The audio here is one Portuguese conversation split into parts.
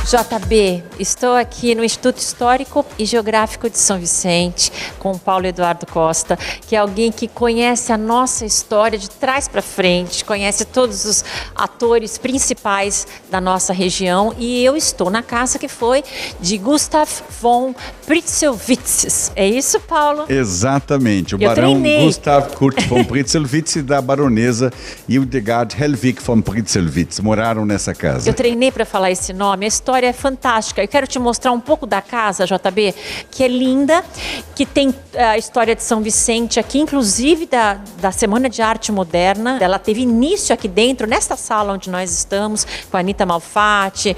JB, estou aqui no Instituto Histórico e Geográfico de São Vicente com o Paulo Eduardo Costa, que é alguém que conhece a nossa história de trás para frente, conhece todos os atores principais da nossa região, e eu estou na casa que foi de Gustav von Pritzelwitz. É isso, Paulo? Exatamente. O barão Gustav Kurt von Pritzelwitz e da baronesa Hildegard Helwig von Pritzelwitz moraram nessa casa. Eu treinei para falar esse nome. A história é fantástica. Eu quero te mostrar um pouco da casa, JB, que é linda, que tem a história de São Vicente aqui, inclusive da Semana de Arte Moderna. Ela teve início aqui dentro, nesta sala onde nós estamos, com a Anita Malfatti,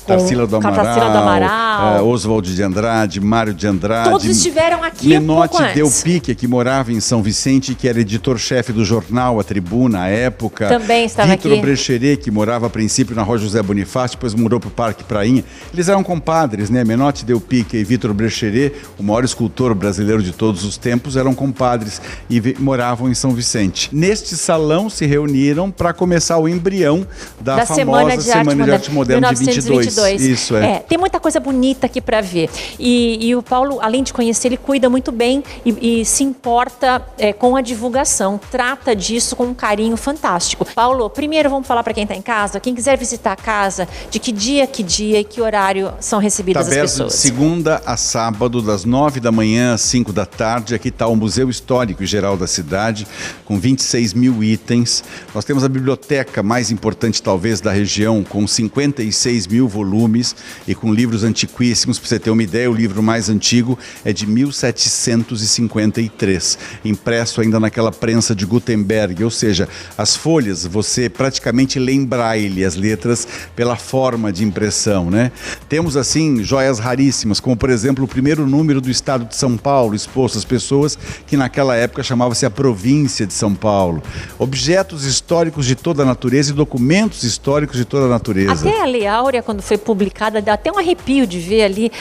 Tarsila do Amaral, Oswald de Andrade, Mário de Andrade. Todos estiveram aqui Menotti Del Pique, que morava em São Vicente, que era editor-chefe do jornal A Tribuna, à época. Também estava aqui. Vitor Brecheret, que morava a princípio na Rua José Bonifácio, depois mudou para o Parque Prainha. Eles eram compadres, né? Menotti Del Pique e Vitor Brecheret, o maior escultor brasileiro de todos os tempos, eram compadres e moravam em São Vicente. Neste salão se reuniram para começar o embrião da famosa Semana de Arte Moderna de 22. Isso é. Tem muita coisa bonita aqui para ver. E o Paulo, além de conhecer, ele cuida muito bem e se importa com a divulgação. Trata disso com um carinho fantástico. Paulo, primeiro vamos falar para quem está em casa, quem quiser visitar a casa, de que dia e que horário são recebidas as pessoas. De segunda a sábado, das 9 da manhã às 5 da tarde. Aqui está o Museu Histórico e Geral da cidade, com 26 mil itens. Nós temos a biblioteca mais importante, talvez, da região, com 56 mil volumes e com livros antiquíssimos. Para você ter uma ideia, o livro mais antigo é de 1753, impresso ainda naquela prensa de Gutenberg, ou seja, as folhas, você praticamente lê em braille as letras pela forma de impressão, né? Temos, assim, joias raríssimas, como, por exemplo, o primeiro número do estado de São Paulo, exposto às pessoas que naquela época chamava-se a província de São Paulo. Objetos históricos de toda a natureza e documentos históricos de toda a natureza. Até a Lei Áurea, quando foi publicada, dá até um arrepio de ver ali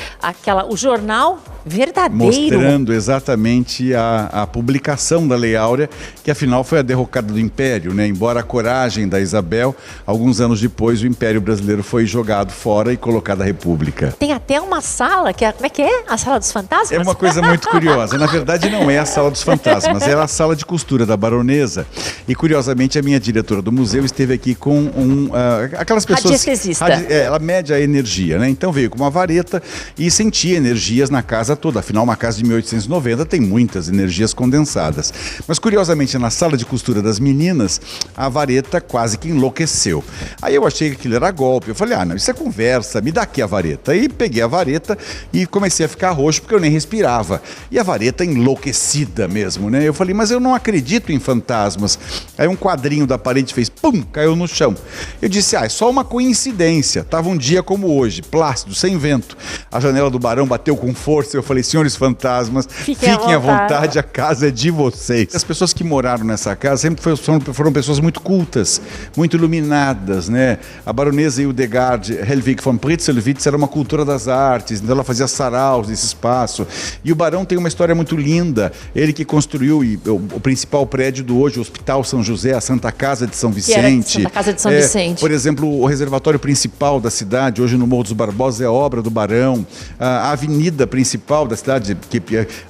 o jornal verdadeiro. Mostrando exatamente a publicação da Lei Áurea, que afinal foi a derrocada do Império, né? Embora a coragem da Isabel, alguns anos depois o Império Brasileiro foi jogado fora e colocado à República. Tem até uma sala, como é que é? A Sala dos Fantasmas? É uma coisa muito curiosa. Na verdade não é a Sala dos Fantasmas, era a sala de costura da baronesa. E curiosamente a minha diretora do museu esteve aqui com aquelas pessoas... Radiestesista. Ela mede a energia, né? Então veio com uma vareta e sentia energias na casa toda. Afinal, uma casa de 1890 tem muitas energias condensadas. Mas curiosamente, na sala de costura das meninas, a vareta quase que enlouqueceu. Aí eu achei que aquilo era golpe. Eu falei, não, isso é conversa, me dá aqui a vareta. Aí peguei a vareta e comecei a ficar roxo porque eu nem respirava. E a vareta enlouquecida mesmo, né? Eu falei, mas eu não acredito em fantasmas. Aí um quadrinho da parede fez, pum, caiu no chão. Eu disse, é só uma coincidência. Tava um dia como hoje, plácido, sem vento. A janela do barão bateu com força. Eu falei, senhores fantasmas, fiquem à vontade, a casa é de vocês. As pessoas que moraram nessa casa sempre foram pessoas muito cultas, muito iluminadas, né? A baronesa Hildegard Helwig von Pritzelwitz era uma cultora das artes, então ela fazia saraus nesse espaço. E o barão tem uma história muito linda. Ele que construiu o principal prédio do hoje, o Hospital São José, a Santa Casa de São Vicente. Santa Casa de São Vicente. Por exemplo, o reservatório principal da cidade, hoje no Morro dos Barbosa, é obra do barão. A avenida principal da cidade, que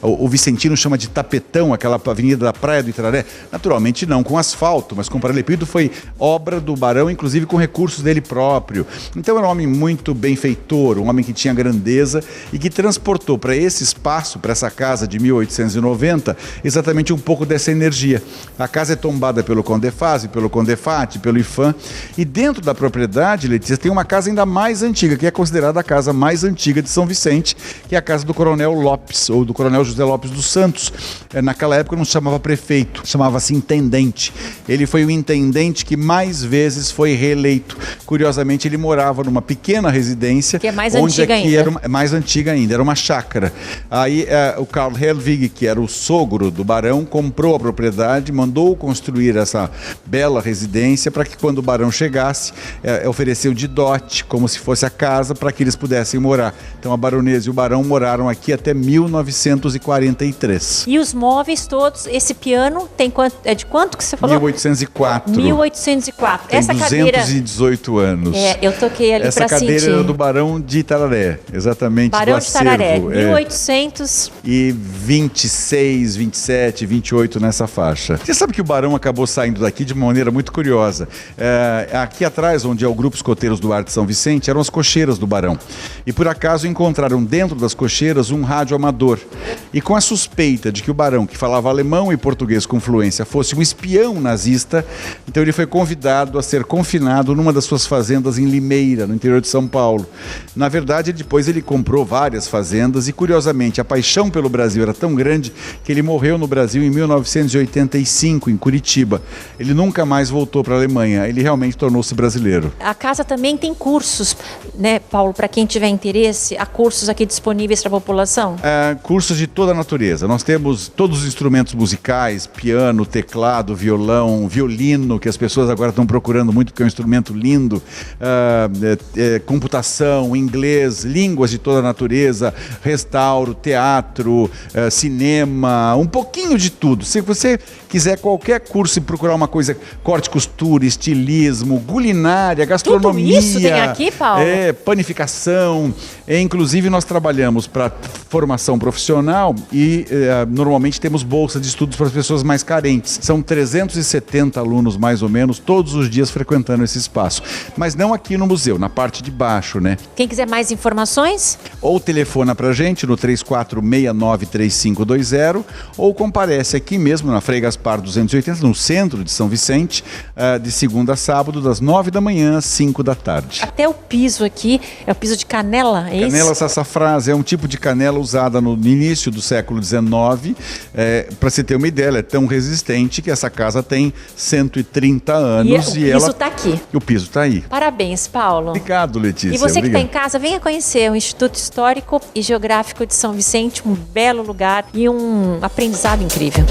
o vicentino chama de Tapetão, aquela avenida da Praia do Itararé, naturalmente não com asfalto, mas com paralelepípedo, foi obra do barão, inclusive com recursos dele próprio. Então era um homem muito benfeitor, um homem que tinha grandeza e que transportou para esse espaço, para essa casa de 1890, exatamente um pouco dessa energia. A casa é tombada pelo Conde Fazio, pelo Conde Fati, pelo Ifan, e dentro da propriedade, Letícia, tem uma casa ainda mais antiga, que é considerada a casa mais antiga de São Vicente, que é a casa do Coronel Lopes, ou do Coronel José Lopes dos Santos. Naquela época não se chamava prefeito, chamava-se intendente. Ele foi o intendente que mais vezes foi reeleito. Curiosamente, ele morava numa pequena residência, que é mais antiga ainda. Era mais antiga ainda, era uma chácara. Aí o Karl Helwig, que era o sogro do barão, comprou a propriedade, mandou construir essa bela residência para que quando o barão chegasse, ofereceu de dote, como se fosse a casa, para que eles pudessem morar. Então a baronesa e o barão moraram aqui até 1943. E os móveis todos, esse piano tem quanto? É de quanto que você falou? 1804. 1804. Tem Essa cadeira 218 anos. eu toquei ali Essa pra sentir. cadeira era do Barão de Itararé, exatamente. Barão do de Itararé, acervo. 1800. E 26, 27, 28 nessa faixa. Você sabe que o Barão acabou saindo daqui de uma maneira muito curiosa. Aqui atrás, onde é o Grupo Escoteiros do Arte São Vicente, eram as cocheiras do Barão. E por acaso encontraram dentro das cocheiras um rádio amador. E com a suspeita de que o Barão, que falava alemão e português com fluência, fosse um espião nazista, então ele foi convidado a ser confinado numa das suas fazendas em Limeira, no interior de São Paulo. Na verdade, depois ele comprou várias fazendas e, curiosamente, a paixão pelo Brasil era tão grande que ele morreu no Brasil em 1985, em Curitiba. Ele nunca mais voltou para a Alemanha. Ele realmente tornou-se brasileiro. A casa também tem cursos, né, Paulo? Para quem tiver interesse, há cursos aqui disponíveis para a população? Cursos de toda a natureza. Nós temos todos os instrumentos musicais, piano, teclado, violão, violino, que as pessoas agora estão procurando muito porque é um instrumento lindo, computação, inglês, línguas de toda a natureza, restauro, teatro, cinema, um pouquinho de tudo. Se você quiser qualquer curso e procurar uma coisa, corte, costura, estilismo, culinária, gastronomia. Tudo isso tem aqui, Paulo? Panificação. Inclusive, nós trabalhamos para formação profissional e normalmente temos bolsa de estudos para as pessoas mais carentes. São 370 alunos, mais ou menos, todos os dias frequentando esse espaço. Mas não aqui no museu, na parte de baixo, né? Quem quiser mais informações? Ou telefona pra gente no 3469-3520 ou comparece aqui mesmo na Frei Gaspar 280, no centro de São Vicente, de segunda a sábado, das 9 da manhã às 5 da tarde. Até o piso aqui, é o piso de canela, é isso? Canela sassafrás é um tipo de canela usada no início do século XIX. Para você ter uma ideia, ela é tão resistente que essa casa tem 130 anos. E o piso está aqui. O piso está aí. Parabéns, Paulo. Obrigado, Letícia. E você que está em casa, venha conhecer o Instituto Histórico e Geográfico de São Vicente, um belo lugar e um aprendizado incrível.